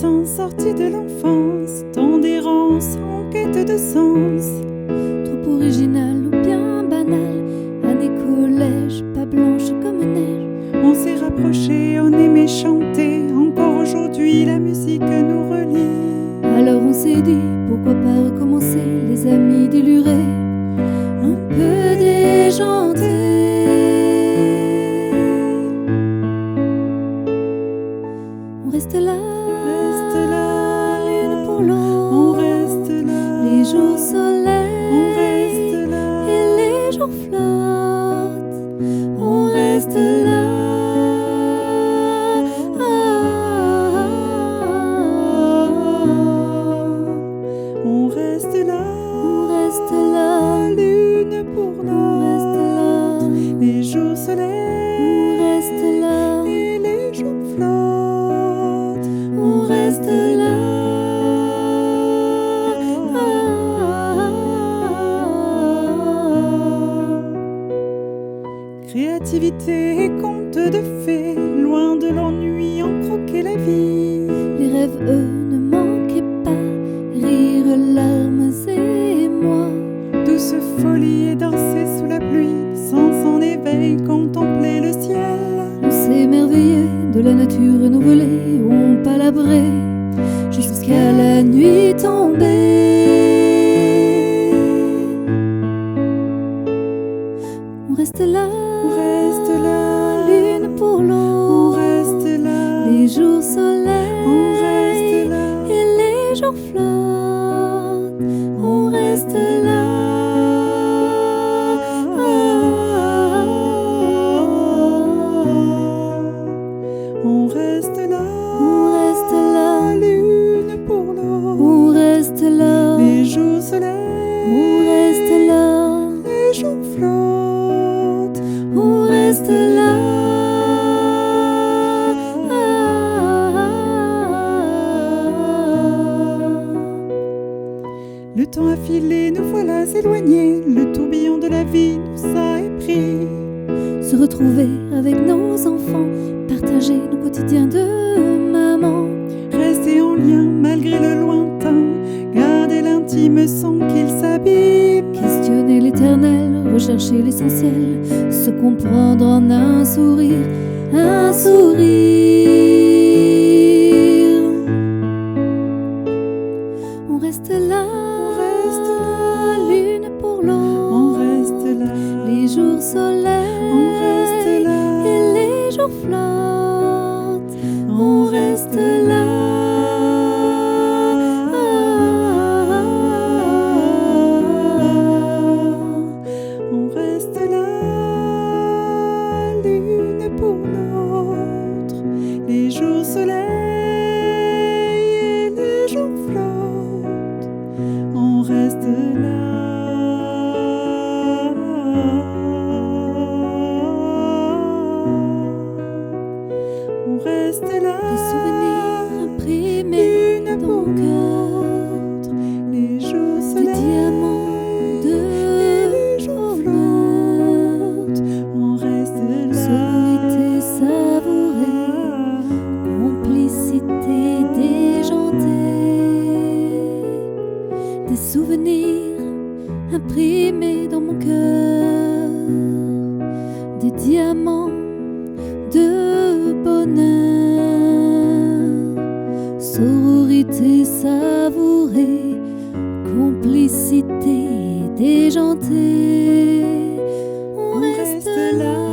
adolescents sortis de l'enfance, dans d'errance en quête de sens. Trop original ou bien banal, année collège, pas blanche comme neige. On s'est rapprochés, on aimait chanter, encore aujourd'hui la musique nous relie. Alors on s'est dit, pourquoi pas recommencer, les amis délurés, un peu déjantés. On reste là, l'une pour l'autre. On reste là, les jours soleils, on reste là, et les jours flottent. On reste là. on reste là, On reste là, l'une pour on reste là, l'autre. Les jours on soleils reste là, et les jours flottent. on reste là. Créativité et conte de fées, loin de l'ennui, en croquer la vie. Les rêves, eux, ne manquaient pas, rire, larmes et moi. Douce folie et danser sous la pluie, sans en éveil, contempler le ciel. On s'émerveillait de la nature renouvelée, on palabrait jusqu'à la nuit tombée. On reste là, l'une pour on l'autre. reste là, Les jours soleils, on reste là, et les jours flottent. On reste là. on reste là, On reste là, l'une pour l'autre. on reste là, Les jours on soleils, reste là, les jours flottent. on reste là. Le temps a filé, nous voilà éloignés. Le tourbillon de la vie nous a épris. Se retrouver avec nos enfants, partager nos quotidiens de maman. Rester en lien malgré le lointain, garder l'intime sans qu'il s'abîme. Questionner l'éternel, rechercher l'essentiel, se comprendre en un sourire, un sourire. On reste là, l'une pour l'autre. On reste là, Les jours soleils, on reste là, et les jours flottent. On reste là. on reste là, l'une pour l'autre. Les jours soleils et les jours flottent. On reste là. On reste là, Des souvenirs imprimés l'une dans pour mon cœur, l'autre. Les jours des soleils diamants et de les jours bonheur, flottent. On reste là, sororité savourée, complicité déjantée, des souvenirs imprimés dans mon cœur, des diamants de bonheur, sororité savourée, complicité déjantée. On reste là.